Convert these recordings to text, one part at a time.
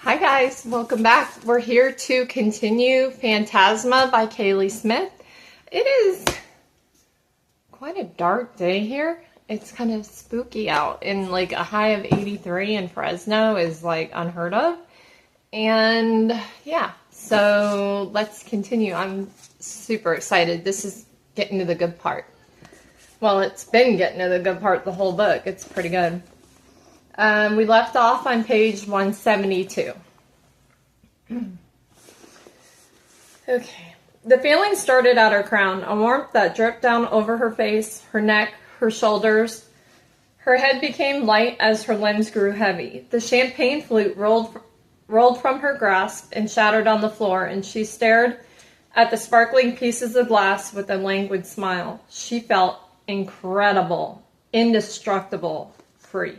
Hi guys, welcome back. We're here to continue Phantasma by Kaylie Smith. It is quite a dark day here. It's kind of spooky out, and like a high of 83 in Fresno is like unheard of. And yeah, so let's continue. I'm super excited. This is getting to the good part. Well, it's been getting to the good part the whole book. It's pretty good. We left off on page 172. Okay. The feeling started at her crown, a warmth that dripped down over her face, her neck, her shoulders. Her head became light as her limbs grew heavy. The champagne flute rolled from her grasp and shattered on the floor, and she stared at the sparkling pieces of glass with a languid smile. She felt incredible, indestructible, free.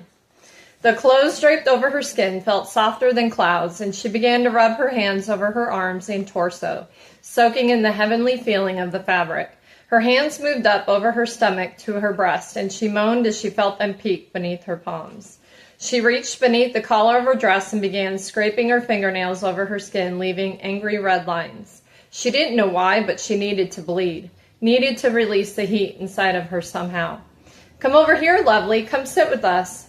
The clothes draped over her skin felt softer than clouds, and she began to rub her hands over her arms and torso, soaking in the heavenly feeling of the fabric. Her hands moved up over her stomach to her breast, and she moaned as she felt them peak beneath her palms. She reached beneath the collar of her dress and began scraping her fingernails over her skin, leaving angry red lines. She didn't know why, but she needed to bleed, needed to release the heat inside of her somehow. "Come over here, lovely. Come sit with us,"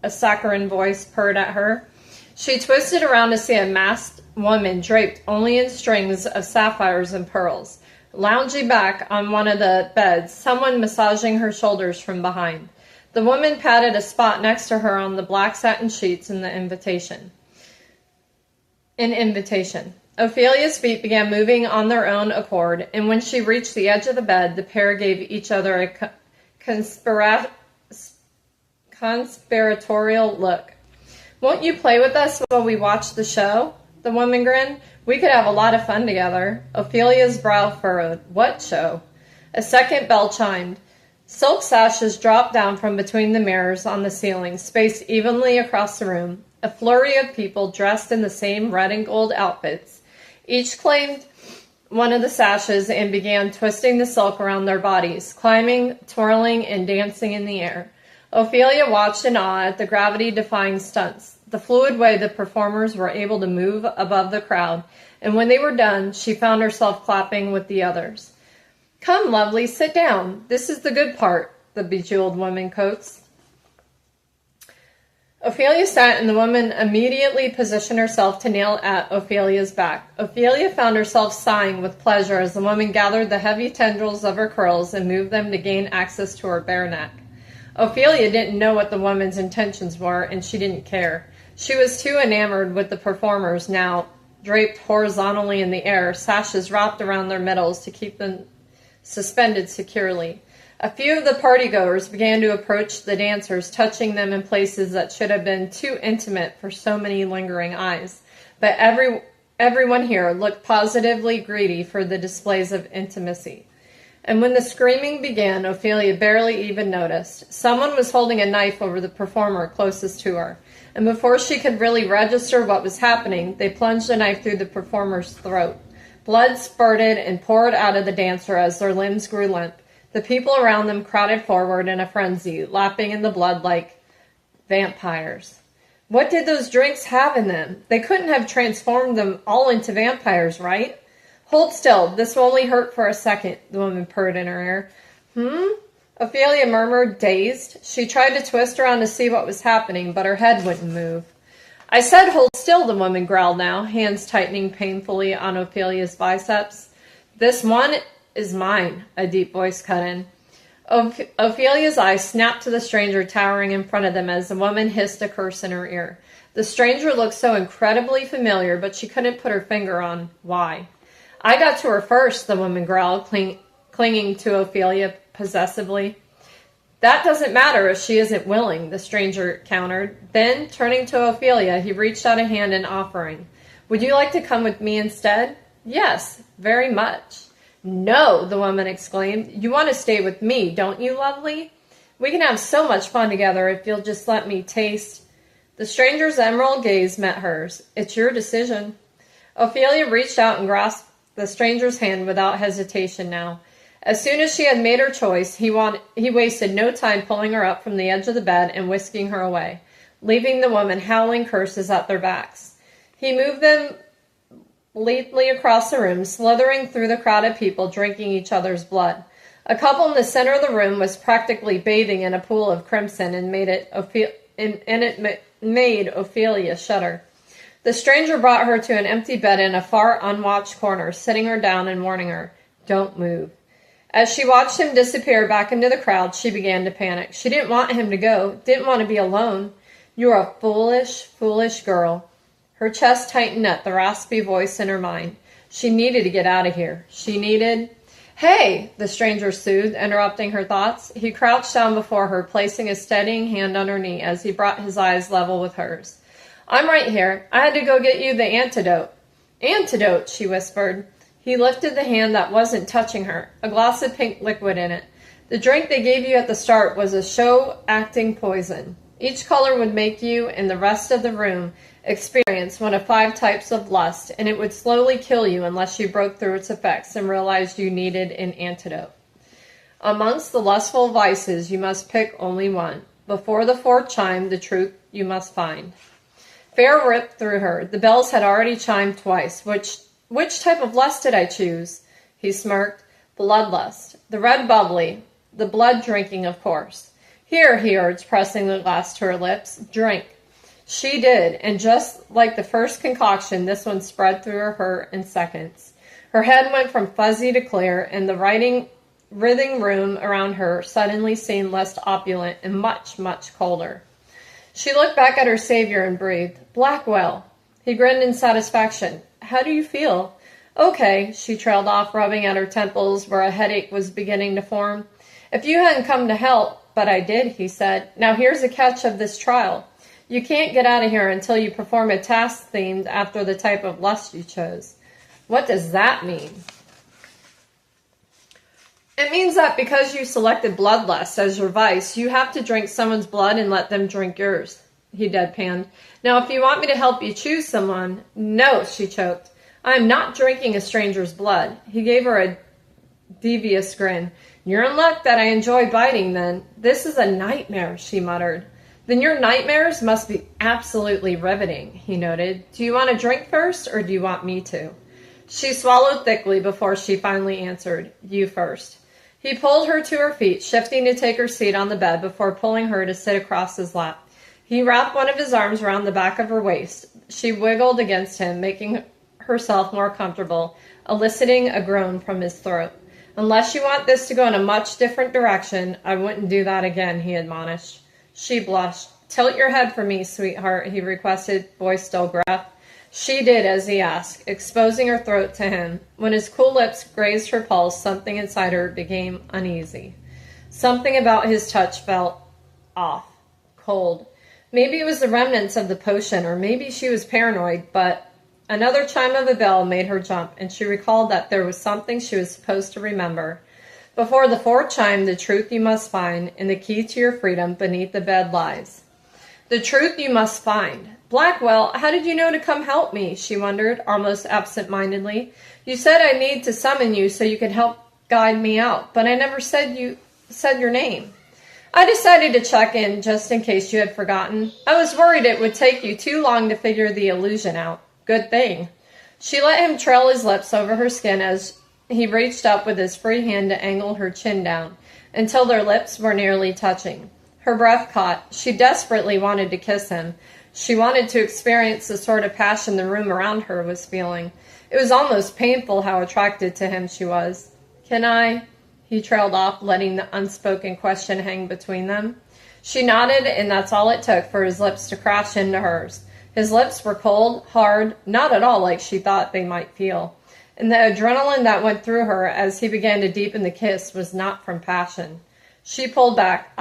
a saccharine voice purred at her. She twisted around to see a masked woman draped only in strings of sapphires and pearls, lounging back on one of the beds, someone massaging her shoulders from behind. The woman patted a spot next to her on the black satin sheets in the invitation. Ophelia's feet began moving on their own accord, and when she reached the edge of the bed, the pair gave each other a conspiratorial look. "Won't you play with us while we watch the show?" The woman grinned. "We could have a lot of fun together." Ophelia's brow furrowed. "What show?" A second bell chimed. Silk sashes dropped down from between the mirrors on the ceiling, spaced evenly across the room. A flurry of people dressed in the same red and gold outfits. Each claimed one of the sashes and began twisting the silk around their bodies, climbing, twirling, and dancing in the air. Ophelia watched in awe at the gravity-defying stunts, the fluid way the performers were able to move above the crowd, and when they were done, she found herself clapping with the others. "Come, lovely, sit down. This is the good part," the bejeweled woman coaxed. Ophelia sat, and the woman immediately positioned herself to nail at Ophelia's back. Ophelia found herself sighing with pleasure as the woman gathered the heavy tendrils of her curls and moved them to gain access to her bare neck. Ophelia didn't know what the woman's intentions were, and she didn't care. She was too enamored with the performers now, draped horizontally in the air, sashes wrapped around their middles to keep them suspended securely. A few of the partygoers began to approach the dancers, touching them in places that should have been too intimate for so many lingering eyes. But everyone here looked positively greedy for the displays of intimacy. And when the screaming began, Ophelia barely even noticed. Someone was holding a knife over the performer closest to her, and before she could really register what was happening, they plunged a knife through the performer's throat. Blood spurted and poured out of the dancer as their limbs grew limp. The people around them crowded forward in a frenzy, lapping in the blood like vampires. What did those drinks have in them? They couldn't have transformed them all into vampires, right? "Hold still. This will only hurt for a second," the woman purred in her ear. Ophelia murmured, dazed. She tried to twist around to see what was happening, but her head wouldn't move. "I said hold still," the woman growled now, hands tightening painfully on Ophelia's biceps. "This one is mine," a deep voice cut in. Ophelia's eyes snapped to the stranger towering in front of them as the woman hissed a curse in her ear. The stranger looked so incredibly familiar, but she couldn't put her finger on why. "I got to her first," the woman growled, clinging to Ophelia possessively. "That doesn't matter if she isn't willing," the stranger countered. Then, turning to Ophelia, he reached out a hand in offering. "Would you like to come with me instead?" "Yes, very much." "No," the woman exclaimed. "You want to stay with me, don't you, lovely? We can have so much fun together if you'll just let me taste." The stranger's emerald gaze met hers. "It's your decision." Ophelia reached out and grasped the stranger's hand without hesitation now. As soon as she had made her choice, he wasted no time pulling her up from the edge of the bed and whisking her away, leaving the woman howling curses at their backs. He moved them lethally across the room, slithering through the crowd of people drinking each other's blood. A couple in the center of the room was practically bathing in a pool of crimson and it made Ophelia shudder. The stranger brought her to an empty bed in a far unwatched corner, sitting her down and warning her, "Don't move." As she watched him disappear back into the crowd, she began to panic. She didn't want him to go, didn't want to be alone. "You're a foolish, foolish girl." Her chest tightened at the raspy voice in her mind. She needed to get out of here. She needed... "Hey," the stranger soothed, interrupting her thoughts. He crouched down before her, placing a steadying hand on her knee as he brought his eyes level with hers. "I'm right here. I had to go get you the antidote." "Antidote," she whispered. He lifted the hand that wasn't touching her, a glass of pink liquid in it. "The drink they gave you at the start was a show-acting poison. Each color would make you and the rest of the room experience one of 5 types of lust, and it would slowly kill you unless you broke through its effects and realized you needed an antidote. Amongst the lustful vices, you must pick only one. Before the 4th chime, the truth you must find." Fear ripped through her. The bells had already chimed twice. Which type of lust did I choose? He smirked. "Bloodlust. The red bubbly. The blood drinking, of course." "Here," he urged, pressing the glass to her lips. "Drink." She did, and just like the first concoction, this one spread through her in seconds. Her head went from fuzzy to clear, and the writhing room around her suddenly seemed less opulent and much, much colder. She looked back at her savior and breathed. "Blackwell." He grinned in satisfaction. "How do you feel?" "Okay," she trailed off, rubbing at her temples where a headache was beginning to form. "If you hadn't come to help," "But I did," he said. "Now here's the catch of this trial. You can't get out of here until you perform a task themed after the type of lust you chose." "What does that mean?" "It means that because you selected bloodlust as your vice, you have to drink someone's blood and let them drink yours," he deadpanned. "Now, if you want me to help you choose someone..." "No," she choked. "I am not drinking a stranger's blood." He gave her a devious grin. "You're in luck that I enjoy biting, then." "This is a nightmare," she muttered. "Then your nightmares must be absolutely riveting," he noted. "Do you want to drink first, or do you want me to?" She swallowed thickly before she finally answered, "You first." He pulled her to her feet, shifting to take her seat on the bed before pulling her to sit across his lap. He wrapped one of his arms around the back of her waist. She wiggled against him, making herself more comfortable, eliciting a groan from his throat. "Unless you want this to go in a much different direction, I wouldn't do that again," he admonished. She blushed. "Tilt your head for me, sweetheart," he requested, voice still gruff. She did as he asked, exposing her throat to him. When his cool lips grazed her pulse, something inside her became uneasy. Something about his touch felt off, cold. Maybe it was the remnants of the potion, or maybe she was paranoid, but another chime of a bell made her jump, and she recalled that there was something she was supposed to remember. Before the 4th chime, the truth you must find, and the key to your freedom beneath the bed lies. The truth you must find. "Blackwell, how did you know to come help me?" she wondered, almost absent-mindedly. "You said I need to summon you so you could help guide me out, but I never said your name." "I decided to check in just in case you had forgotten. I was worried it would take you too long to figure the illusion out." "Good thing." She let him trail his lips over her skin as he reached up with his free hand to angle her chin down, until their lips were nearly touching. Her breath caught. She desperately wanted to kiss him. She wanted to experience the sort of passion the room around her was feeling. It was almost painful how attracted to him she was. "Can I?" He trailed off, letting the unspoken question hang between them. She nodded, and that's all it took for his lips to crash into hers. His lips were cold, hard, not at all like she thought they might feel. And the adrenaline that went through her as he began to deepen the kiss was not from passion. She pulled back.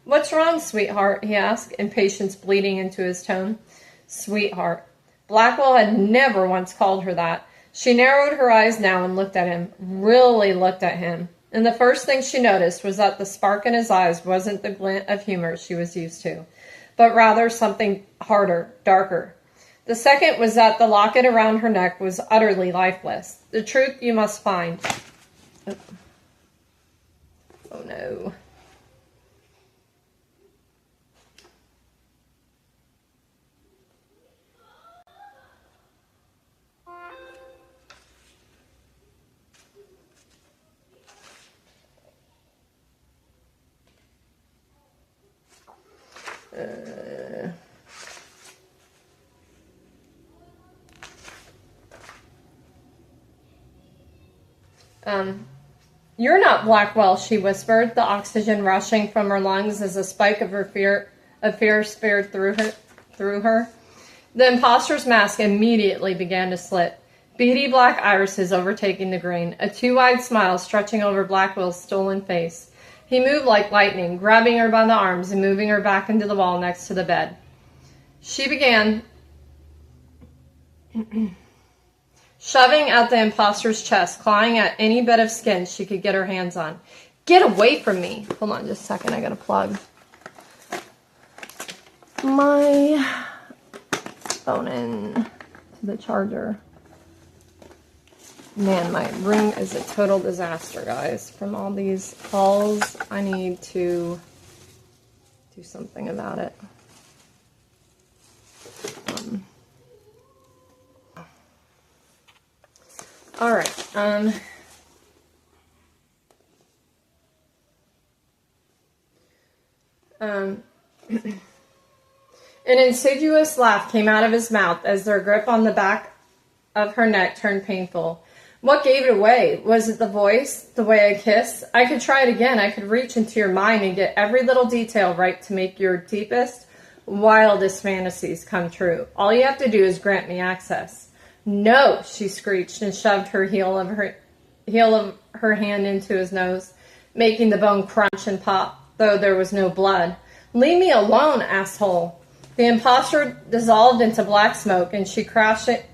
"What's wrong, sweetheart?" he asked, impatience bleeding into his tone. Sweetheart. Blackwell had never once called her that. She narrowed her eyes now and looked at him, really looked at him. And the first thing she noticed was that the spark in his eyes wasn't the glint of humor she was used to, but rather something harder, darker. The second was that the locket around her neck was utterly lifeless. "The truth you must find." Oh no. You're not Blackwell, she whispered, the oxygen rushing from her lungs as a spike of fear speared through her. The imposter's mask immediately began to slip. Beady black irises overtaking the green, a too-wide smile stretching over Blackwell's stolen face. He moved like lightning, grabbing her by the arms and moving her back into the wall next to the bed. She began shoving at the imposter's chest, clawing at any bit of skin she could get her hands on. Get away from me! Hold on just a second, I gotta plug my phone in to the charger. Man, my room is a total disaster, guys. From all these calls, I need to do something about it. All right. An insidious laugh came out of his mouth as their grip on the back of her neck turned painful. What gave it away? Was it the voice? The way I kissed? I could try it again. I could reach into your mind and get every little detail right to make your deepest, wildest fantasies come true. All you have to do is grant me access. No, she screeched and shoved her heel of her hand into his nose, making the bone crunch and pop, though there was no blood. Leave me alone, asshole. The imposter dissolved into black smoke, and she crashed it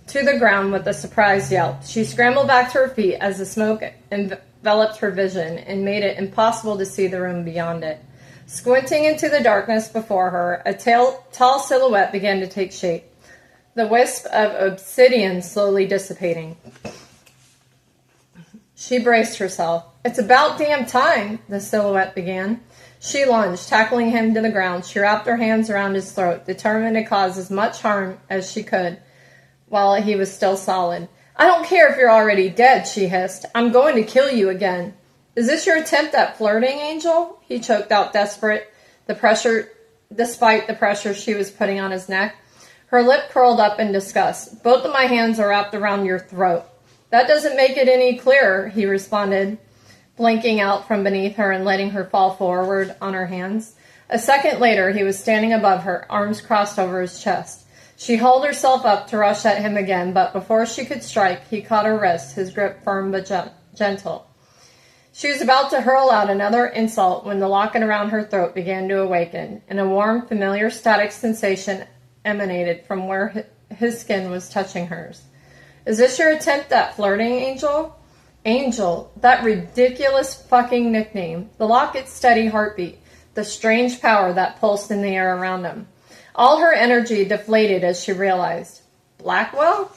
to the ground with a surprised yelp. She scrambled back to her feet as the smoke enveloped her vision and made it impossible to see the room beyond it. Squinting into the darkness before her, a tall silhouette began to take shape, the wisp of obsidian slowly dissipating. She braced herself. It's about damn time, the silhouette began. She lunged, tackling him to the ground. She wrapped her hands around his throat, determined to cause as much harm as she could while he was still solid. I don't care if you're already dead, she hissed. I'm going to kill you again. Is this your attempt at flirting, Angel? He choked out, despite the pressure she was putting on his neck. Her lip curled up in disgust. Both of my hands are wrapped around your throat. That doesn't make it any clearer, he responded, blinking out from beneath her and letting her fall forward on her hands. A second later, he was standing above her, arms crossed over his chest. She hauled herself up to rush at him again, but before she could strike, he caught her wrist, his grip firm but gentle. She was about to hurl out another insult when the locket around her throat began to awaken, and a warm, familiar static sensation emanated from where his skin was touching hers. Is this your attempt at flirting, Angel? Angel, that ridiculous fucking nickname, the locket's steady heartbeat, the strange power that pulsed in the air around him. All her energy deflated as she realized. Blackwell?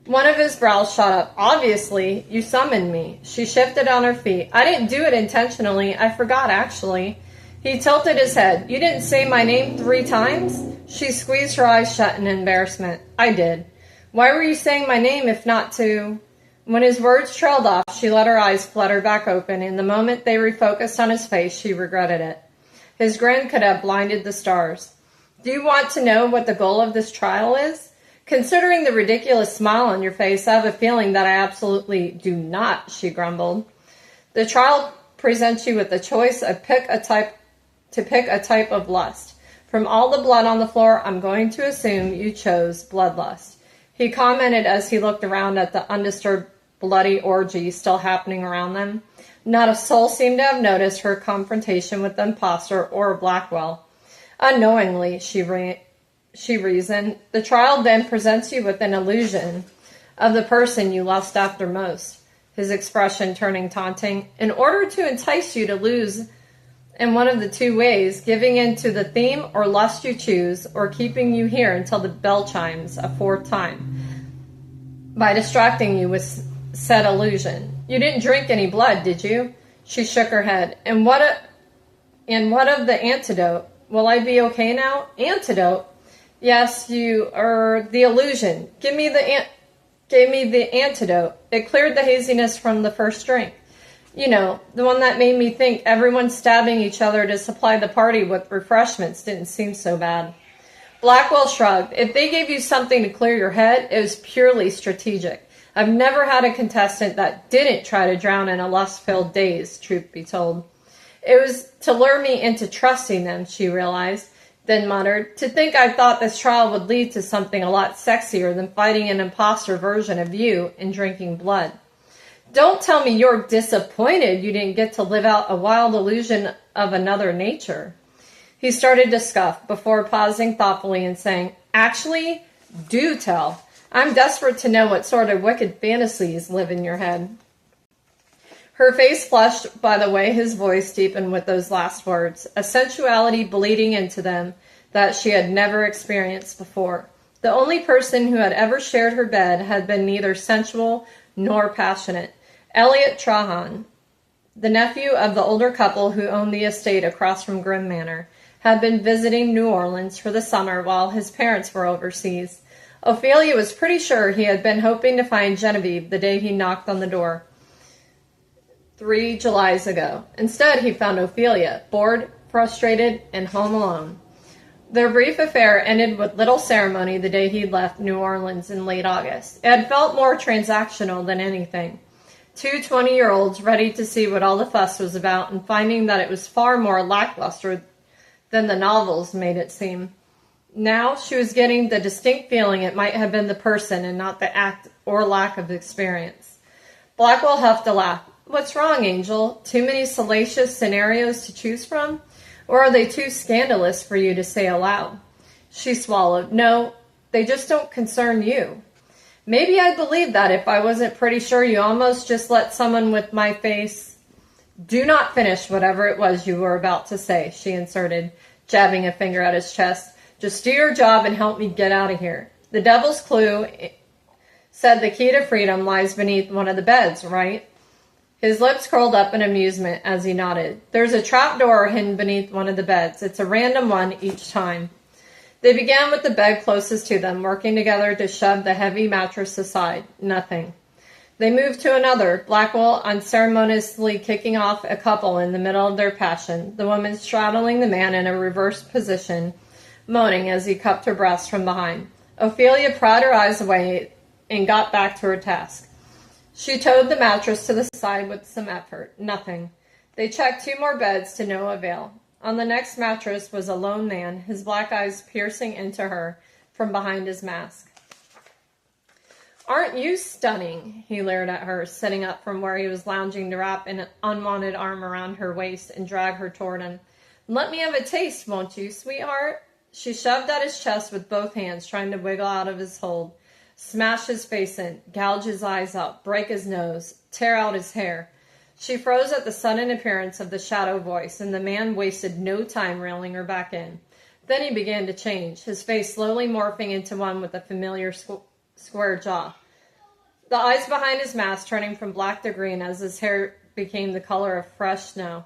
One of his brows shot up. Obviously, you summoned me. She shifted on her feet. I didn't do it intentionally. I forgot, actually. He tilted his head. You didn't say my name 3 times? She squeezed her eyes shut in embarrassment. I did. Why were you saying my name if not to... When his words trailed off, she let her eyes flutter back open, and the moment they refocused on his face, she regretted it. His grin could have blinded the stars. Do you want to know what the goal of this trial is? Considering the ridiculous smile on your face, I have a feeling that I absolutely do not, she grumbled. The trial presents you with the choice of pick a type of lust. From all the blood on the floor, I'm going to assume you chose bloodlust. He commented as he looked around at the undisturbed bloody orgy still happening around them. Not a soul seemed to have noticed her confrontation with the imposter or Blackwell. Unknowingly, she reasoned, the trial then presents you with an illusion of the person you lust after most, his expression turning taunting, in order to entice you to lose in one of the 2 ways, giving in to the theme or lust you choose, or keeping you here until the bell chimes a 4th time, by distracting you with said illusion. You didn't drink any blood, did you? She shook her head. And what of the antidote? Will I be okay now? Antidote? Yes, the illusion. Gave me the antidote. It cleared the haziness from the first drink. You know, the one that made me think everyone stabbing each other to supply the party with refreshments didn't seem so bad. Blackwell shrugged. If they gave you something to clear your head, it was purely strategic. I've never had a contestant that didn't try to drown in a lust-filled daze, truth be told. It was to lure me into trusting them, she realized, then muttered, to think I thought this trial would lead to something a lot sexier than fighting an imposter version of you and drinking blood. Don't tell me you're disappointed you didn't get to live out a wild illusion of another nature. He started to scoff before pausing thoughtfully and saying, actually, do tell. I'm desperate to know what sort of wicked fantasies live in your head. Her face flushed by the way his voice deepened with those last words, a sensuality bleeding into them that she had never experienced before. The only person who had ever shared her bed had been neither sensual nor passionate. Elliot Trahan, the nephew of the older couple who owned the estate across from Grimm Manor, had been visiting New Orleans for the summer while his parents were overseas. Ophelia was pretty sure he had been hoping to find Genevieve the day he knocked on the door 3 Julys ago. Instead, he found Ophelia, bored, frustrated, and home alone. Their brief affair ended with little ceremony the day he left New Orleans in late August. It had felt more transactional than anything. Two 20-year-olds ready to see what all the fuss was about and finding that it was far more lackluster than the novels made it seem. Now she was getting the distinct feeling it might have been the person and not the act or lack of experience. Blackwell huffed a laugh. What's wrong, Angel? Too many salacious scenarios to choose from? Or are they too scandalous for you to say aloud? She swallowed. No, they just don't concern you. Maybe I'd believe that if I wasn't pretty sure you almost just let someone with my face... Do not finish whatever it was you were about to say, she inserted, jabbing a finger at his chest. Just do your job and help me get out of here. The devil's clue said the key to freedom lies beneath one of the beds, right? His lips curled up in amusement as he nodded. There's a trap door hidden beneath one of the beds. It's a random one each time. They began with the bed closest to them, working together to shove the heavy mattress aside. Nothing. They moved to another, Blackwell unceremoniously kicking off a couple in the middle of their passion, the woman straddling the man in a reversed position, moaning as he cupped her breast from behind. Ophelia pried her eyes away and got back to her task. She towed the mattress to the side with some effort. Nothing. They checked 2 more beds to no avail. On the next mattress was a lone man, his black eyes piercing into her from behind his mask. Aren't you stunning? He leered at her, sitting up from where he was lounging to wrap an unwanted arm around her waist and drag her toward him. Let me have a taste, won't you, sweetheart? She shoved at his chest with both hands, trying to wiggle out of his hold. Smash his face in, gouge his eyes out, break his nose, tear out his hair. She froze at the sudden appearance of the shadow voice, and the man wasted no time reeling her back in. Then he began to change, his face slowly morphing into one with a familiar square jaw. The eyes behind his mask turning from black to green as his hair became the color of fresh snow.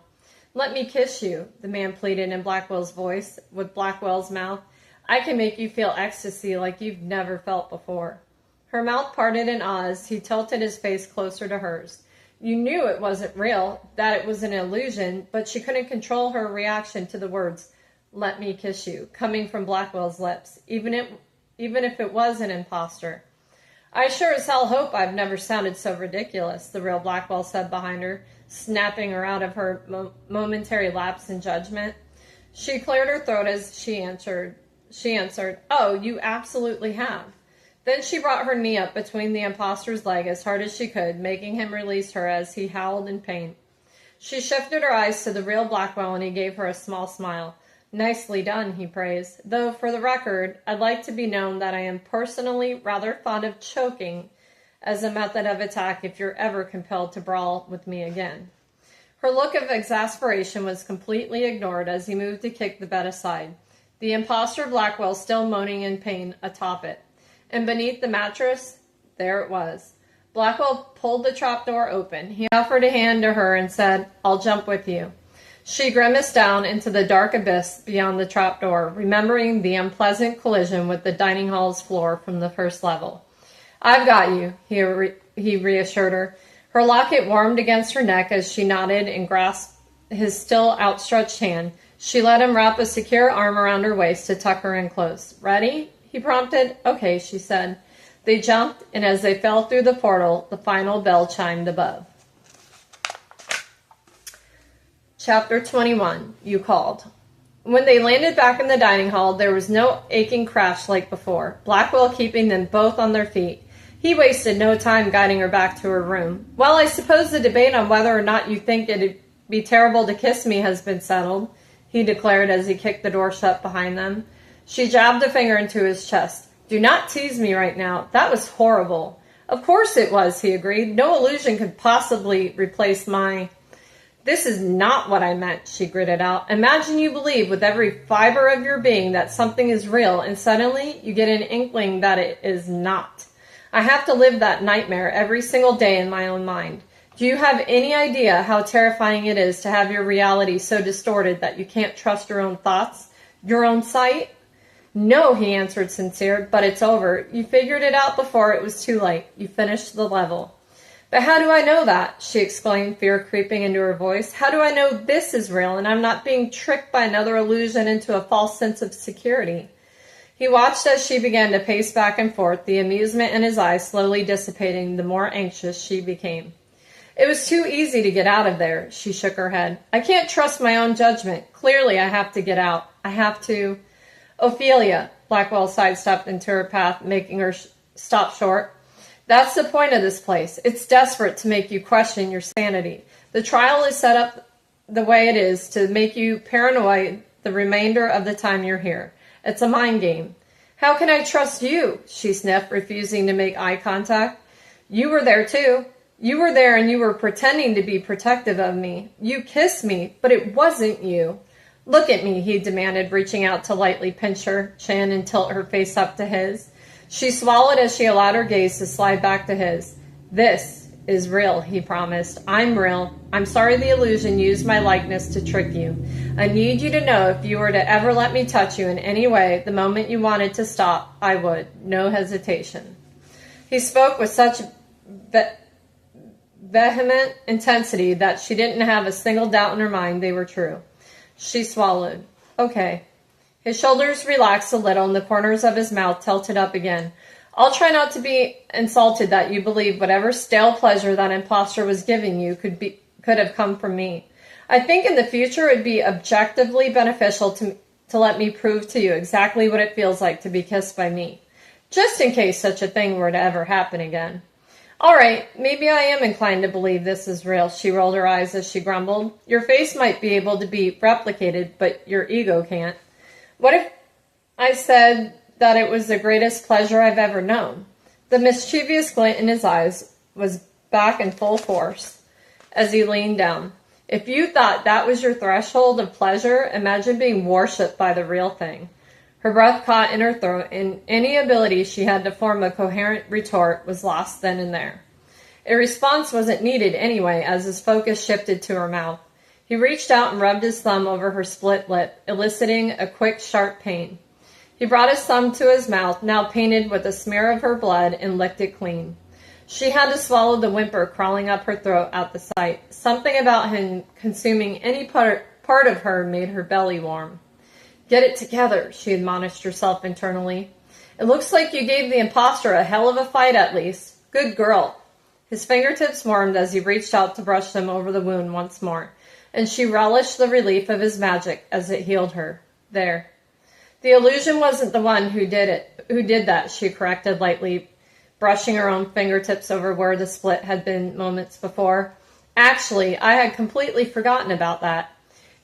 Let me kiss you, the man pleaded in Blackwell's voice, with Blackwell's mouth. I can make you feel ecstasy like you've never felt before. Her mouth parted in awe as he tilted his face closer to hers. You knew it wasn't real, that it was an illusion, but she couldn't control her reaction to the words, let me kiss you, coming from Blackwell's lips, even if it was an imposter. I sure as hell hope I've never sounded so ridiculous, the real Blackwell said behind her, snapping her out of her momentary lapse in judgment. She cleared her throat as she answered, oh, you absolutely have. Then she brought her knee up between the imposter's leg as hard as she could, making him release her as he howled in pain. She shifted her eyes to the real Blackwell and he gave her a small smile. Nicely done, he praised. Though, for the record, I'd like to be known that I am personally rather fond of choking as a method of attack if you're ever compelled to brawl with me again. Her look of exasperation was completely ignored as he moved to kick the bed aside, the imposter Blackwell still moaning in pain atop it. And beneath the mattress, there it was. Blackwell pulled the trapdoor open. He offered a hand to her and said, I'll jump with you. She grimaced down into the dark abyss beyond the trapdoor, remembering the unpleasant collision with the dining hall's floor from the first level. I've got you, he reassured her. Her locket warmed against her neck as she nodded and grasped his still outstretched hand. She let him wrap a secure arm around her waist to tuck her in close. Ready? He prompted. Okay, she said. They jumped, and as they fell through the portal, the final bell chimed above. Chapter 21. You Called. When they landed back in the dining hall, there was no aching crash like before, Blackwell keeping them both on their feet. He wasted no time guiding her back to her room. Well, I suppose the debate on whether or not you think it'd be terrible to kiss me has been settled, he declared as he kicked the door shut behind them. She jabbed a finger into his chest. Do not tease me right now. That was horrible. Of course it was, he agreed. No illusion could possibly replace my... This is not what I meant, she gritted out. Imagine you believe with every fiber of your being that something is real, and suddenly you get an inkling that it is not. I have to live that nightmare every single day in my own mind. Do you have any idea how terrifying it is to have your reality so distorted that you can't trust your own thoughts, your own sight? No, he answered sincere, but it's over. You figured it out before it was too late. You finished the level. But how do I know that? She exclaimed, fear creeping into her voice. How do I know this is real and I'm not being tricked by another illusion into a false sense of security? He watched as she began to pace back and forth, the amusement in his eyes slowly dissipating the more anxious she became. It was too easy to get out of there, she shook her head. I can't trust my own judgment. Clearly I have to get out. I have to... Ophelia, Blackwell sidestepped into her path, making her stop short. That's the point of this place. It's desperate to make you question your sanity. The trial is set up the way it is to make you paranoid the remainder of the time you're here. It's a mind game. How can I trust you? She sniffed, refusing to make eye contact. You were there too. You were there and you were pretending to be protective of me. You kissed me, but it wasn't you. Look at me, he demanded, reaching out to lightly pinch her chin and tilt her face up to his. She swallowed as she allowed her gaze to slide back to his. This is real, he promised. I'm real. I'm sorry the illusion used my likeness to trick you. I need you to know if you were to ever let me touch you in any way, the moment you wanted to stop, I would. No hesitation. He spoke with such vehement intensity that she didn't have a single doubt in her mind they were true. She swallowed. Okay. His shoulders relaxed a little and the corners of his mouth tilted up again. I'll try not to be insulted that you believe whatever stale pleasure that impostor was giving you could have come from me. I think in the future it would be objectively beneficial to let me prove to you exactly what it feels like to be kissed by me, just in case such a thing were to ever happen again. All right, maybe I am inclined to believe this is real, she rolled her eyes as she grumbled. Your face might be able to be replicated, but your ego can't. What if I said that it was the greatest pleasure I've ever known? The mischievous glint in his eyes was back in full force as he leaned down. If you thought that was your threshold of pleasure, imagine being worshipped by the real thing. Her breath caught in her throat, and any ability she had to form a coherent retort was lost then and there. A response wasn't needed anyway, as his focus shifted to her mouth. He reached out and rubbed his thumb over her split lip, eliciting a quick, sharp pain. He brought his thumb to his mouth, now painted with a smear of her blood, and licked it clean. She had to swallow the whimper crawling up her throat at the sight. Something about him consuming any part of her made her belly warm. Get it together, she admonished herself internally. It looks like you gave the impostor a hell of a fight at least. Good girl. His fingertips warmed as he reached out to brush them over the wound once more, and she relished the relief of his magic as it healed her. There. The illusion wasn't the one who did that, she corrected lightly, brushing her own fingertips over where the split had been moments before. Actually, I had completely forgotten about that.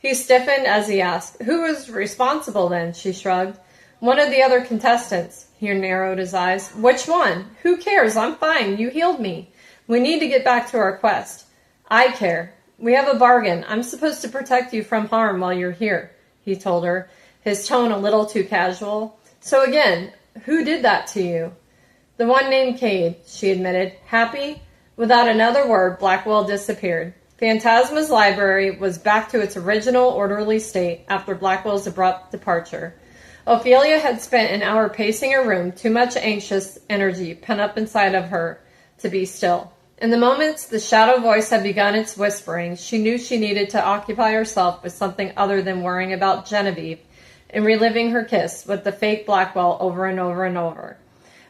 He stiffened as he asked, Who was responsible then? She shrugged. One of the other contestants. He narrowed his eyes. Which one? Who cares? I'm fine. You healed me. We need to get back to our quest. I care. We have a bargain. I'm supposed to protect you from harm while you're here, he told her, his tone a little too casual. So again, who did that to you? The one named Cade, she admitted. Happy? Without another word, Blackwell disappeared. Phantasma's library was back to its original orderly state after Blackwell's abrupt departure. Ophelia had spent an hour pacing her room, too much anxious energy pent up inside of her to be still. In the moments the shadow voice had begun its whispering, she knew she needed to occupy herself with something other than worrying about Genevieve and reliving her kiss with the fake Blackwell over and over and over.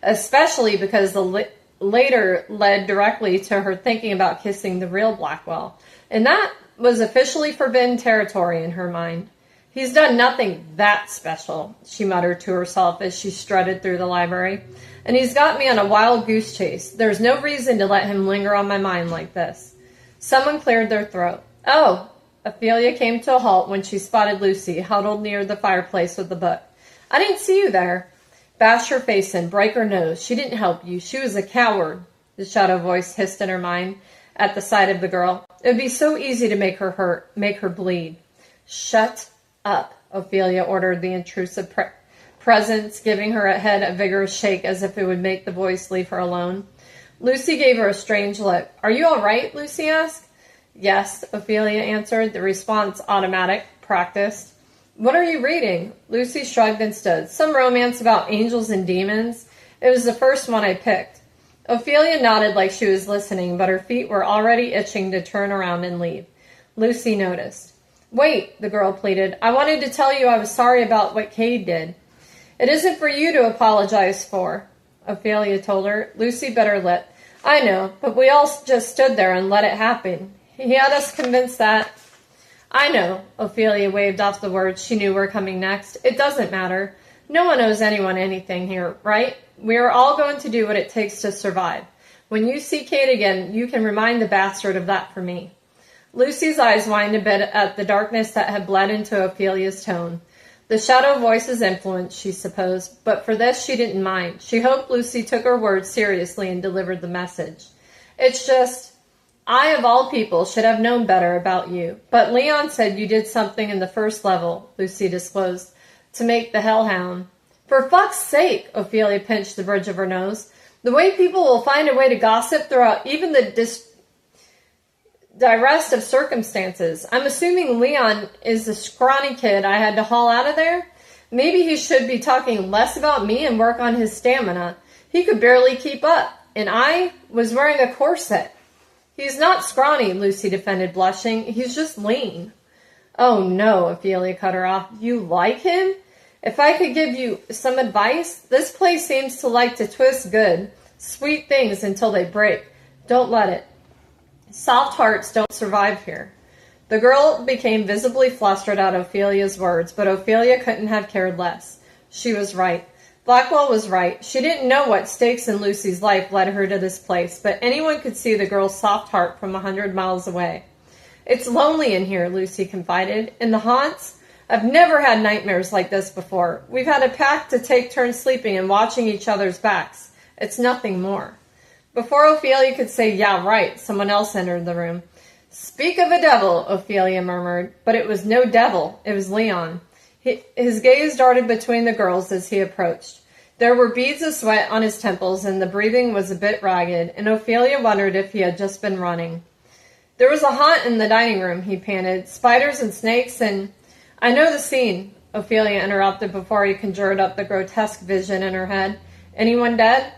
Especially because the later led directly to her thinking about kissing the real Blackwell. And that was officially forbidden territory in her mind. He's done nothing that special, she muttered to herself as she strutted through the library. And he's got me on a wild goose chase. There's no reason to let him linger on my mind like this. Someone cleared their throat. Oh! Ophelia came to a halt when she spotted Lucy, huddled near the fireplace with the book. I didn't see you there. Bash her face in, break her nose. She didn't help you. She was a coward, the shadow voice hissed in her mind at the sight of the girl. It would be so easy to make her hurt, make her bleed. Shut up, Ophelia ordered the intrusive presence, giving her head a vigorous shake as if it would make the voice leave her alone. Lucy gave her a strange look. Are you all right? Lucy asked. Yes, Ophelia answered, the response automatic, practiced. What are you reading? Lucy shrugged and stood. Some romance about angels and demons. It was the first one I picked. Ophelia nodded like she was listening, but her feet were already itching to turn around and leave. Lucy noticed. Wait, the girl pleaded. I wanted to tell you I was sorry about what Cade did. It isn't for you to apologize for, Ophelia told her. Lucy bit her lip. I know, but we all just stood there and let it happen. He had us convinced that... I know, Ophelia waved off the words she knew were coming next. It doesn't matter. No one owes anyone anything here, right? We are all going to do what it takes to survive. When you see Cade again, you can remind the bastard of that for me. Lucy's eyes widened a bit at the darkness that had bled into Ophelia's tone. The shadow voice's influence, she supposed, but for this she didn't mind. She hoped Lucy took her words seriously and delivered the message. It's just... I, of all people, should have known better about you. But Leon said you did something in the first level, Lucy disclosed, to make the hellhound. For fuck's sake, Ophelia pinched the bridge of her nose. The way people will find a way to gossip throughout even the direst of circumstances. I'm assuming Leon is the scrawny kid I had to haul out of there. Maybe he should be talking less about me and work on his stamina. He could barely keep up, and I was wearing a corset. He's not scrawny, Lucy defended, blushing. He's just lean. Oh, no, Ophelia cut her off. You like him? If I could give you some advice, this place seems to like to twist good, sweet things until they break. Don't let it. Soft hearts don't survive here. The girl became visibly flustered at Ophelia's words, but Ophelia couldn't have cared less. She was right. Blackwell was right. She didn't know what stakes in Lucy's life led her to this place, but anyone could see the girl's soft heart from 100 miles away. It's lonely in here, Lucy confided. In the haunts? I've never had nightmares like this before. We've had a pact to take turns sleeping and watching each other's backs. It's nothing more. Before Ophelia could say, yeah, right, someone else entered the room. Speak of a devil, Ophelia murmured, but it was no devil. It was Leon. His gaze darted between the girls as he approached. There were beads of sweat on his temples, and the breathing was a bit ragged, and Ophelia wondered if he had just been running. There was a haunt in the dining room, he panted. Spiders and snakes and... I know the scene, Ophelia interrupted before he conjured up the grotesque vision in her head. Anyone dead?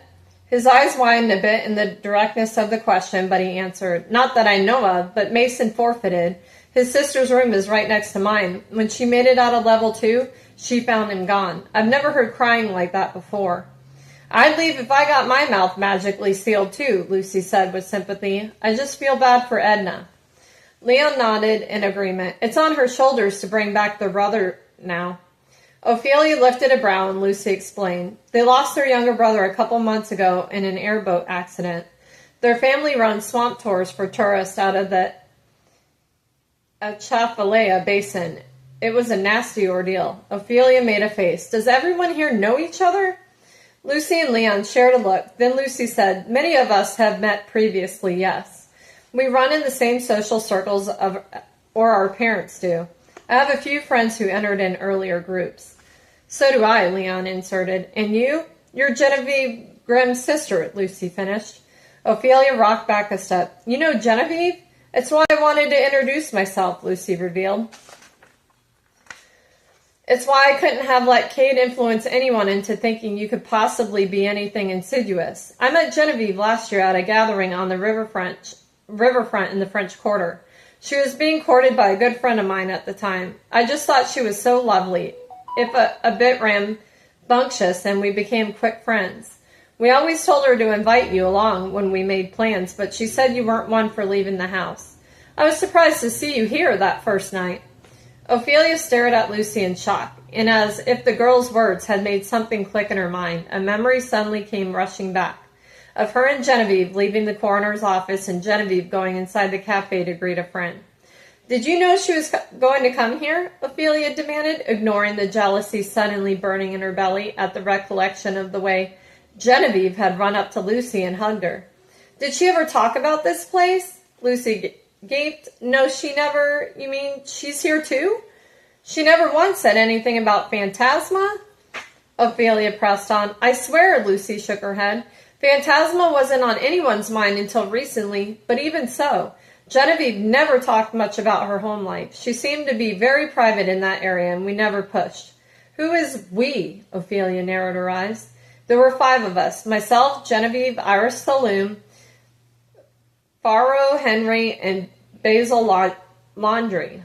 His eyes widened a bit in the directness of the question, but he answered, Not that I know of, but Mason forfeited. His sister's room is right next to mine. When she made it out of level 2, she found him gone. I've never heard crying like that before. I'd leave if I got my mouth magically sealed too, Lucy said with sympathy. I just feel bad for Edna. Leon nodded in agreement. It's on her shoulders to bring back their brother now. Ophelia lifted a brow and Lucy explained. They lost their younger brother a couple months ago in an airboat accident. Their family runs swamp tours for tourists out of the Atchafalaya Basin. It was a nasty ordeal. Ophelia made a face. Does everyone here know each other? Lucy and Leon shared a look. Then Lucy said, Many of us have met previously, yes. We run in the same social circles or our parents do. I have a few friends who entered in earlier groups. So do I, Leon inserted. And you? You're Genevieve Grimm's sister, Lucy finished. Ophelia rocked back a step. You know Genevieve? It's why I wanted to introduce myself, Lucy revealed. It's why I couldn't have let Kate influence anyone into thinking you could possibly be anything insidious. I met Genevieve last year at a gathering on the riverfront in the French Quarter. She was being courted by a good friend of mine at the time. I just thought she was so lovely, if a bit rambunctious, and we became quick friends. We always told her to invite you along when we made plans, but she said you weren't one for leaving the house. I was surprised to see you here that first night. Ophelia stared at Lucy in shock, and as if the girl's words had made something click in her mind, a memory suddenly came rushing back, of her and Genevieve leaving the coroner's office and Genevieve going inside the cafe to greet a friend. Did you know she was going to come here? Ophelia demanded, ignoring the jealousy suddenly burning in her belly at the recollection of the way Genevieve had run up to Lucy and hugged her. Did she ever talk about this place? Lucy gaped. No, she never. You mean she's here too? She never once said anything about Phantasma? Ophelia pressed on. I swear, Lucy shook her head. Phantasma wasn't on anyone's mind until recently, but even so, Genevieve never talked much about her home life. She seemed to be very private in that area, and we never pushed. Who is we? Ophelia narrowed her eyes. There were 5 of us, myself, Genevieve, Iris Saloom, Pharaoh Henry, and Basil Landry.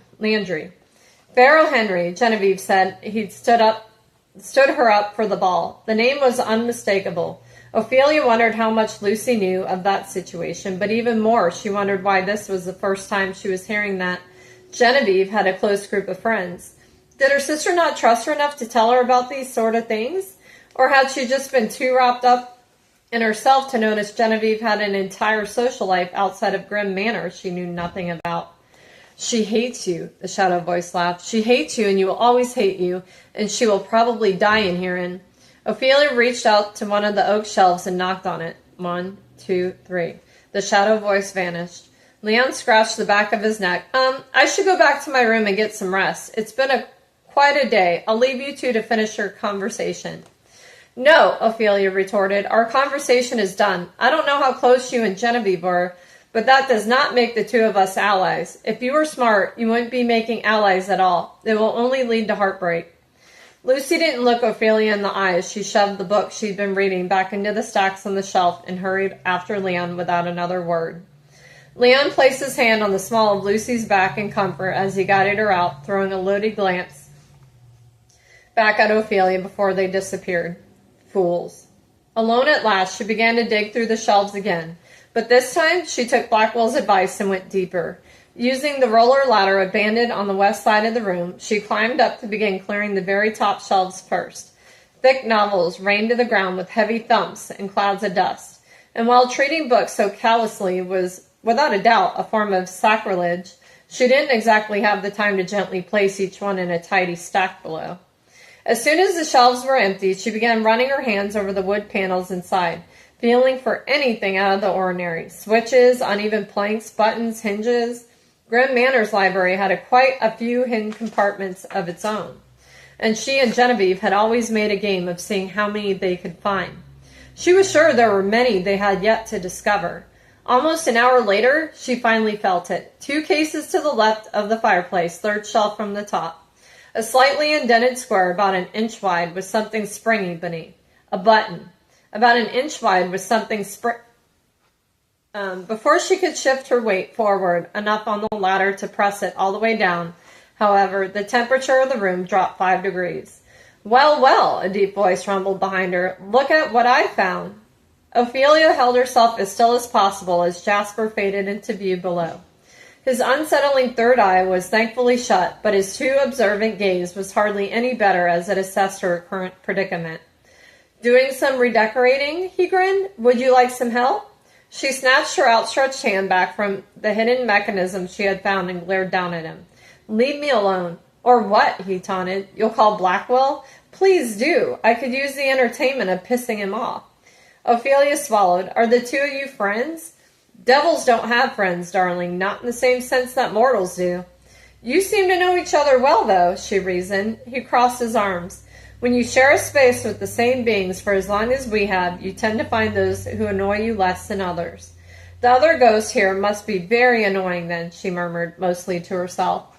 Pharaoh Henry, Genevieve said. He'd stood her up for the ball. The name was unmistakable. Ophelia wondered how much Lucy knew of that situation, but even more, she wondered why this was the first time she was hearing that Genevieve had a close group of friends. Did her sister not trust her enough to tell her about these sort of things? Or had she just been too wrapped up in herself to notice Genevieve had an entire social life outside of grim manners she knew nothing about? She hates you, the shadow voice laughed. She hates you, and you will always hate you, and she will probably die in herein. Ophelia reached out to one of the oak shelves and knocked on it. 1, 2, 3. The shadow voice vanished. Leon scratched the back of his neck. I should go back to my room and get some rest. It's been quite a day. I'll leave you two to finish your conversation. No, Ophelia retorted. Our conversation is done. I don't know how close you and Genevieve were, but that does not make the two of us allies. If you were smart, you wouldn't be making allies at all. It will only lead to heartbreak. Lucy didn't look Ophelia in the eye as she shoved the book she'd been reading back into the stacks on the shelf and hurried after Leon without another word. Leon placed his hand on the small of Lucy's back in comfort as he guided her out, throwing a loaded glance back at Ophelia before they disappeared. Fools. Alone at last, she began to dig through the shelves again, but this time she took Blackwell's advice and went deeper. Using the roller ladder abandoned on the west side of the room, she climbed up to begin clearing the very top shelves first. Thick novels rained to the ground with heavy thumps and clouds of dust, and while treating books so callously was, without a doubt, a form of sacrilege, she didn't exactly have the time to gently place each one in a tidy stack below. As soon as the shelves were empty, she began running her hands over the wood panels inside, feeling for anything out of the ordinary. Switches, uneven planks, buttons, hinges. Grim Manor's library had quite a few hidden compartments of its own, and she and Genevieve had always made a game of seeing how many they could find. She was sure there were many they had yet to discover. Almost an hour later, she finally felt it. 2 cases to the left of the fireplace, 3rd shelf from the top. A slightly indented square about an inch wide with something springy beneath. A button. About an inch wide with something before she could shift her weight forward enough on the ladder to press it all the way down, however, the temperature of the room dropped 5 degrees. Well, well, a deep voice rumbled behind her. Look at what I found. Ophelia held herself as still as possible as Jasper faded into view below. His unsettling third eye was thankfully shut, but his too observant gaze was hardly any better as it assessed her current predicament. Doing some redecorating? He grinned. Would you like some help? She snatched her outstretched hand back from the hidden mechanism she had found and glared down at him. Leave me alone. Or what? He taunted. You'll call Blackwell? Please do. I could use the entertainment of pissing him off. Ophelia swallowed. Are the two of you friends? Devils don't have friends, darling, not in the same sense that mortals do. You seem to know each other well, though, she reasoned. He crossed his arms. When you share a space with the same beings for as long as we have, you tend to find those who annoy you less than others. The other ghost here must be very annoying then, she murmured, mostly to herself.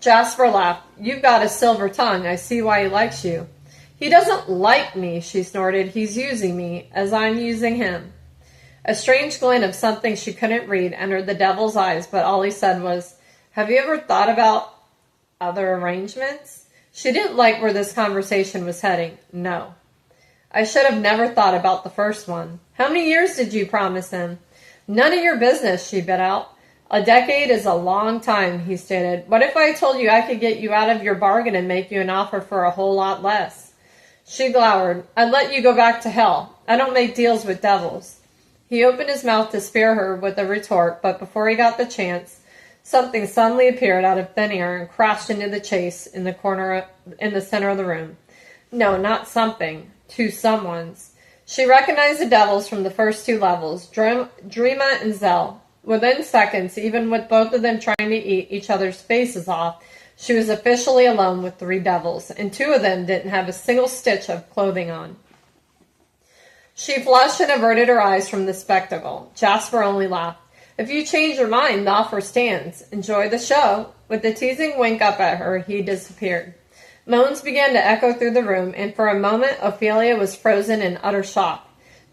Jasper laughed. You've got a silver tongue. I see why he likes you. He doesn't like me, she snorted. He's using me, as I'm using him. A strange glint of something she couldn't read entered the devil's eyes, but all he said was, have you ever thought about other arrangements? She didn't like where this conversation was heading. No. I should have never thought about the first one. How many years did you promise him? None of your business, she bit out. A decade is a long time, he stated. What if I told you I could get you out of your bargain and make you an offer for a whole lot less? She glowered. I'd let you go back to hell. I don't make deals with devils. He opened his mouth to spear her with a retort, but before he got the chance, something suddenly appeared out of thin air and crashed into the chase in the center of the room. No, not something. Two someones. She recognized the devils from the first two levels, Dreama and Zell. Within seconds, even with both of them trying to eat each other's faces off, she was officially alone with three devils, and two of them didn't have a single stitch of clothing on. She flushed and averted her eyes from the spectacle. Jasper only laughed. If you change your mind, the offer stands. Enjoy the show. With a teasing wink up at her, he disappeared. Moans began to echo through the room, and for a moment Ophelia was frozen in utter shock.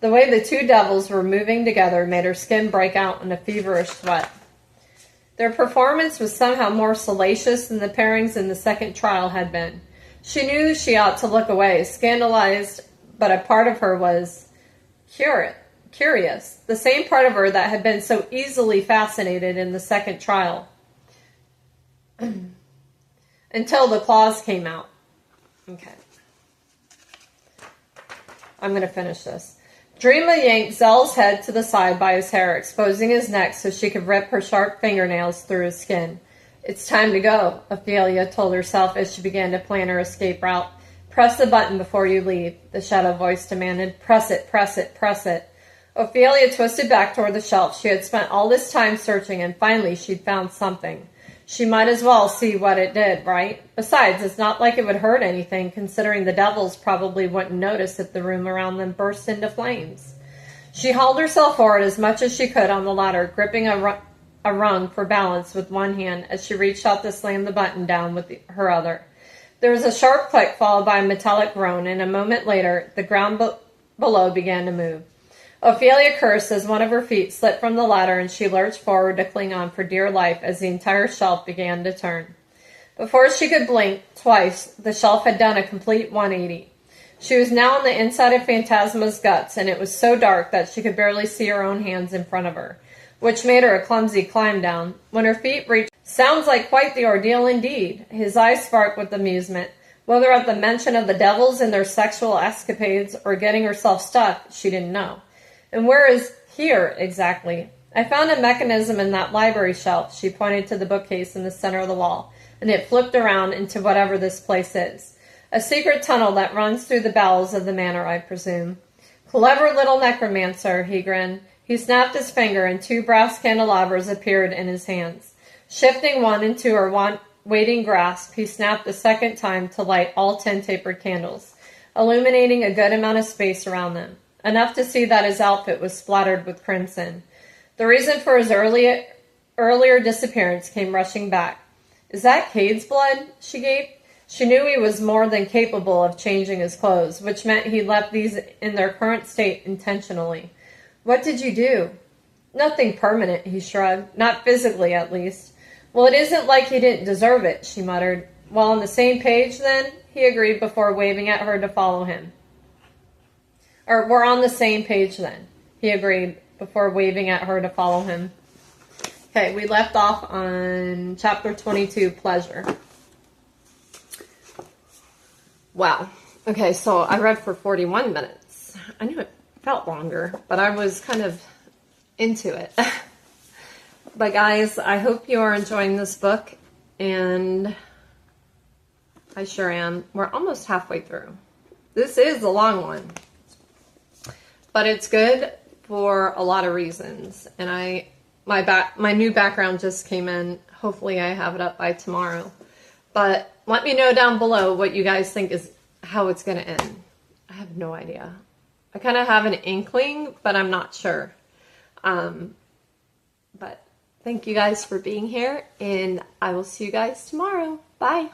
The way the two devils were moving together made her skin break out in a feverish sweat. Their performance was somehow more salacious than the pairings in the second trial had been. She knew she ought to look away, scandalized, but a part of her was curious, the same part of her that had been so easily fascinated in the second trial. Until the claws came out. Okay. I'm going to finish this. Dreama yanked Zell's head to the side by his hair, exposing his neck so she could rip her sharp fingernails through his skin. It's time to go, Ophelia told herself as she began to plan her escape route. Press the button before you leave, the shadow voice demanded. Press it, press it, press it. Ophelia twisted back toward the shelf. She had spent all this time searching, and finally she'd found something. She might as well see what it did, right? Besides, it's not like it would hurt anything, considering the devils probably wouldn't notice if the room around them burst into flames. She hauled herself forward as much as she could on the ladder, gripping a rung for balance with one hand as she reached out to slam the button down with her other. There was a sharp click followed by a metallic groan, and a moment later, the ground below began to move. Ophelia cursed as one of her feet slipped from the ladder and she lurched forward to cling on for dear life as the entire shelf began to turn. Before she could blink twice, the shelf had done a complete 180. She was now on the inside of Phantasma's guts, and it was so dark that she could barely see her own hands in front of her, which made her a clumsy climb down. When her feet reached, sounds like quite the ordeal indeed. His eyes sparkled with amusement. Whether at the mention of the devils and their sexual escapades or getting herself stuck, she didn't know. And where is here, exactly? I found a mechanism in that library shelf. She pointed to the bookcase in the center of the wall, and it flipped around into whatever this place is. A secret tunnel that runs through the bowels of the manor, I presume. Clever little necromancer, he grinned. He snapped his finger, and two brass candelabras appeared in his hands. Shifting one into her waiting grasp, he snapped the second time to light all 10 tapered candles, illuminating a good amount of space around them. Enough to see that his outfit was splattered with crimson. The reason for his earlier disappearance came rushing back. Is that Cade's blood? She gaped. She knew he was more than capable of changing his clothes, which meant he left these in their current state intentionally. What did you do? Nothing permanent, he shrugged. Not physically, at least. Well, it isn't like he didn't deserve it, she muttered. Well, on the same page, then, he agreed before waving at her to follow him. Or, we're on the same page, then, he agreed before waving at her to follow him. Okay, we left off on chapter 22, Pleasure. Wow. Okay, so I read for 41 minutes. I knew it felt longer, but I was kind of into it. But guys, I hope you are enjoying this book, and I sure am. We're almost halfway through. This is a long one, but it's good for a lot of reasons. And my new background just came in. Hopefully I have it up by tomorrow. But let me know down below what you guys think is how it's going to end. I have no idea. I kind of have an inkling, but I'm not sure. But Thank you guys for being here, and I will see you guys tomorrow. Bye.